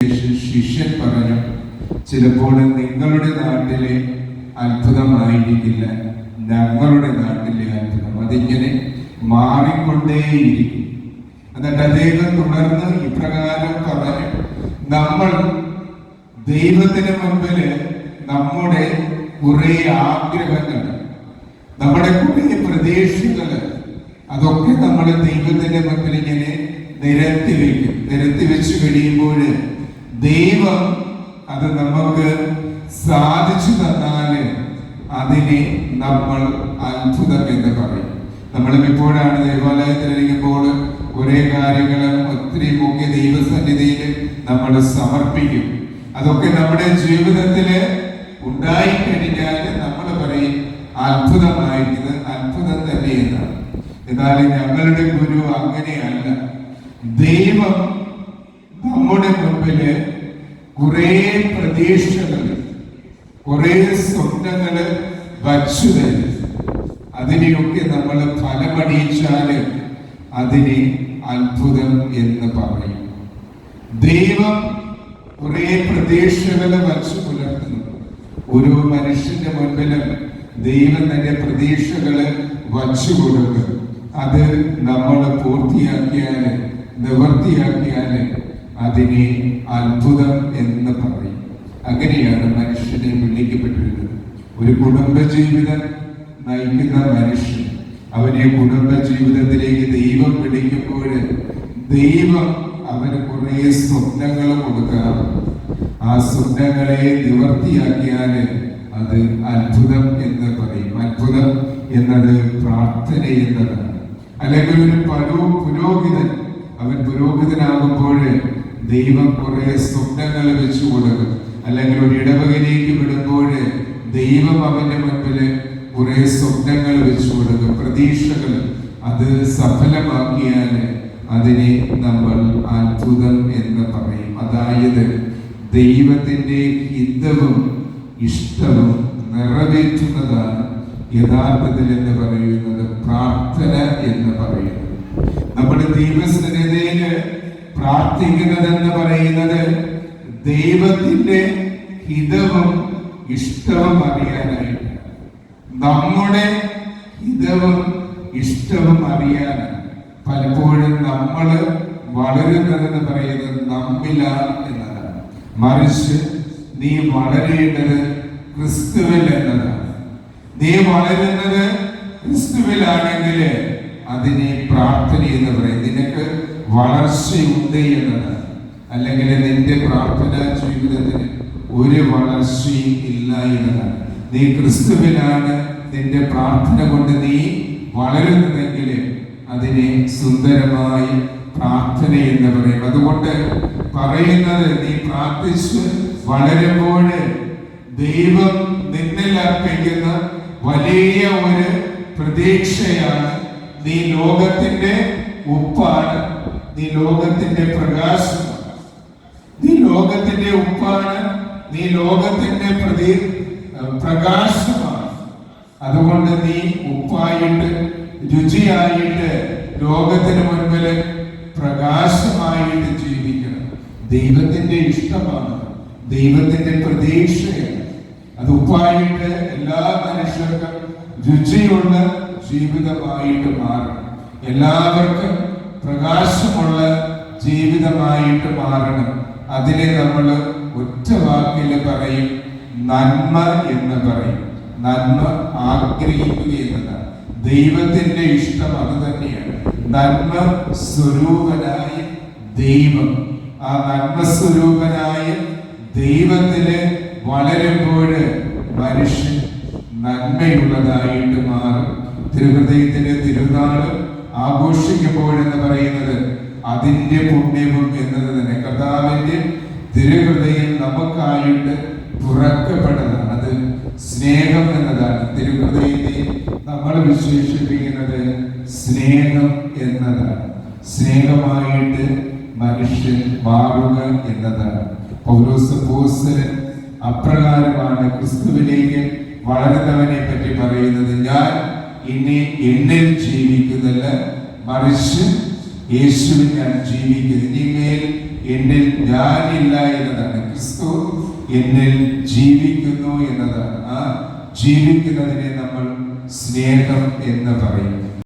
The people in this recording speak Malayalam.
ശിഷ്യൻ പറഞ്ഞു, ചിലപ്പോൾ നിങ്ങളുടെ നാട്ടിലെ അത്ഭുതമായിരിക്കില്ല ഞങ്ങളുടെ നാട്ടിലെ അത്ഭുതം. അതിങ്ങനെ മാറിക്കൊണ്ടേയിരിക്കും. എന്നിട്ട് അദ്ദേഹം തുടർന്ന് ഇപ്രകാരം പറഞ്ഞു, നമ്മൾ ദൈവത്തിന് മുൻപില് നമ്മുടെ കുറെ ആഗ്രഹങ്ങൾ, നമ്മുടെ കുറെ പ്രതീക്ഷകള്, അതൊക്കെ നമ്മൾ ദൈവത്തിന്റെ മുൻപിൽ ഇങ്ങനെ നിരത്തി വെക്കും. നിരത്തി വെച്ച് കഴിയുമ്പോൾ ദൈവം അത് നമുക്ക് സാധിച്ചു തന്നാല് അതിനെ നമ്മൾ അത്ഭുതം എന്ന് പറയും. നമ്മളും ഇപ്പോഴാണ് ദേവാലയത്തിലിരിക്കുമ്പോൾ കുറെ കാര്യങ്ങളും ഒത്തിരി മുഖ്യ ദൈവസന്നിധിയിൽ നമ്മൾ സമർപ്പിക്കും. അതൊക്കെ നമ്മുടെ ജീവിതത്തില് ഉണ്ടായിക്കഴിഞ്ഞാൽ നമ്മൾ പറയും അത്ഭുതമായിരിക്കുന്നത് അത്ഭുതം തന്നെ എന്നാണ്. എന്നാൽ ഞങ്ങളുടെ ഗുരു അങ്ങനെയല്ല. ദൈവം നമ്മുടെ മുമ്പില് കുറെ പ്രതീക്ഷകൾ, കുറെ സ്വപ്നങ്ങള് വച്ചു തരും. അതിനെയൊക്കെ നമ്മൾ ഫലമടിച്ചാല് അതിനെ അത്ഭുതം എന്ന് പറയും. ദൈവം കുറെ പ്രതീക്ഷകള് വച്ചു പുലർത്തുന്നു. ഒരു മനുഷ്യന്റെ മുൻപിലും ദൈവം തന്റെ പ്രതീക്ഷകള് വച്ചു കൊടുക്കും. അത് നമ്മൾ പൂർത്തിയാക്കിയാല്, നിവർത്തിയാക്കിയാല് അതിനെ അത്ഭുതം എന്ന് പറയും. അങ്ങനെയാണ് മനുഷ്യനെ വിളിക്കപ്പെട്ടിരുന്നത്. ഒരു കുടുംബജീവിതം നയിക്കുന്ന മനുഷ്യൻ, അവനെ കുടുംബ ജീവിതത്തിലേക്ക് ദൈവം വിളിക്കുമ്പോൾ ദൈവം അവന് കുറെ സ്വപ്നങ്ങൾ കൊടുക്കാം. ആ സ്വപ്നങ്ങളെ നിവർത്തിയാക്കിയാല് അത് അത്ഭുതം എന്ന് പറയും. അത്ഭുതം എന്നത് പ്രാർത്ഥന എന്നതാണ്. അല്ലെങ്കിൽ ഒരു പുരോഹിതൻ, അവൻ പുരോഹിതനാകുമ്പോൾ ദൈവം കുറെ സ്വപ്നങ്ങൾ വെച്ചു കൊടുക്കും. അല്ലെങ്കിൽ ഒരു ഇടവകയിലേക്ക് വിടുമ്പോൾ ദൈവം അവന്റെ മുൻപിൽ കുറെ സ്വപ്നങ്ങൾ വെച്ചു കൊടുക്കും, പ്രതീക്ഷകൾ. അത് സഫലമാക്കിയാൽ അതിനെ നമ്മൾ അത്ഭുതം എന്ന് പറയും. അതായത് ദൈവത്തിന്റെ ഹിതവും ഇഷ്ടവും നിറവേറ്റുന്നതാണ് യഥാർത്ഥത്തിൽ എന്ന് പറയുന്നത് പ്രാർത്ഥന എന്ന് പറയുന്നത്. നമ്മുടെ ദൈവസന്നിധിയില് പ്രാർത്ഥിക്കുന്നതെന്ന് പറയുന്നത് ദൈവത്തിന്റെ ഹിതവും ഇഷ്ടവും അറിയാനായിട്ട്, നമ്മുടെ ഹിതവും ഇഷ്ടവും അറിയാൻ. പലപ്പോഴും നമ്മൾ വളരുന്നതെന്ന് പറയുന്നത് നമ്മിലാണ് എന്നതാണ്. മറിച്ച് നീ വളരേണ്ടത് ക്രിസ്തുവിൽ എന്നതാണ്. നീ വളരുന്നത് ക്രിസ്തുവിലാണെങ്കിൽ അതിനെ പ്രാർത്ഥന എന്ന് പറയും. നിനക്ക് വളർച്ചയുണ്ട് എന്നതാണ്. അല്ലെങ്കിൽ നിന്റെ പ്രാർത്ഥനാ ജീവിതത്തിന് ഒരു വളർച്ചയും ഇല്ല എന്നതാണ്. നീ ക്രിസ്തുവിലാണ് നിന്റെ പ്രാർത്ഥന കൊണ്ട് നീ വളരുന്നതെങ്കിൽ അതിനെ സുന്ദരമായി പ്രാർത്ഥന എന്ന് പറയും. അതുകൊണ്ട് പറയുന്നത്, നീ പ്രാർത്ഥിച്ച് വളരുമ്പോൾ ദൈവം നിന്നിൽ അർപ്പിക്കുന്ന വലിയ ഒരു പ്രതീക്ഷയാണ്. നീ ലോകത്തിന്റെ ഉപ്പാണ്, നീ ലോകത്തിന്റെ പ്രകാശമാണ്, നീ ലോകത്തിന്റെ ഉപ്പാണ്, നീ ലോകത്തിന്റെ പ്രകാശമാണ്. അതുകൊണ്ട് നീ ഉപ്പായിട്ട്, രുചിയായിട്ട്, ലോകത്തിന് മുൻപിൽ പ്രകാശമായിട്ട് ജീവിക്കണം. ദൈവത്തിന്റെ ഇഷ്ടമാണ്, ദൈവത്തിന്റെ പ്രതീക്ഷയാണ്. അത് ഉപ്പായിട്ട് എല്ലാ മനുഷ്യർക്കും രുചിയുള്ള ജീവിതമായിട്ട് മാറണം. എല്ലാവർക്കും പ്രകാശമുള്ള ജീവിതമായിട്ട് മാറണം. അതിനെ നമ്മൾ ഒറ്റ വാക്കിൽ പറയും നന്മ എന്ന് പറയും. നന്മ ആഗ്രഹിക്കുക എന്നതാണ്. ദൈവത്തിന്റെ ഇഷ്ടം അത് തന്നെയാണ്. നന്മ സ്വരൂപനായ ദൈവം, ആ നന്മ സ്വരൂപനായ ദൈവത്തില് വളരുമ്പോൾ മനുഷ്യൻ നന്മയുള്ളതായിട്ട് മാറും. തിരുഹൃദയത്തിന്റെ തിരുനാൾ ആഘോഷിക്കുമ്പോഴെന്ന് പറയുന്നത് അതിന്റെ പുണ്യവും എന്നത് തന്നെ. കർത്താവിന്റെ തിരുഹൃദയം നമുക്കായിട്ട് തുറക്കപ്പെട്ടതാണ്. അത് സ്നേഹം എന്നതാണ്. തിരുഹൃദയത്തെ നമ്മൾ വിശേഷിപ്പിക്കുന്നത് സ്നേഹം എന്നതാണ്. സ്നേഹമായിട്ട് മനുഷ്യൻ മാറുക എന്നതാണ്. പൗലോസ് അപ്പോസ്തലൻ അപ്രകാരമാണ് ക്രിസ്തുവിലേക്ക് വളരുന്നവനെ പറ്റി പറയുന്നത്. ഞാൻ ഇനി എന്നിൽ ജീവിക്കുന്നില്ല, മറിച്ച് യേശുവിൽ ഞാൻ ജീവിക്കുന്നു. ഇനിമേൽ എന്നിൽ ഞാനില്ല എന്നതാണ്. ക്രിസ്തു എന്നിൽ ജീവിക്കുന്നു എന്നതാണ്. ആ ജീവിക്കുന്നതിനെ നമ്മൾ സ്നേഹം എന്ന് പറയും.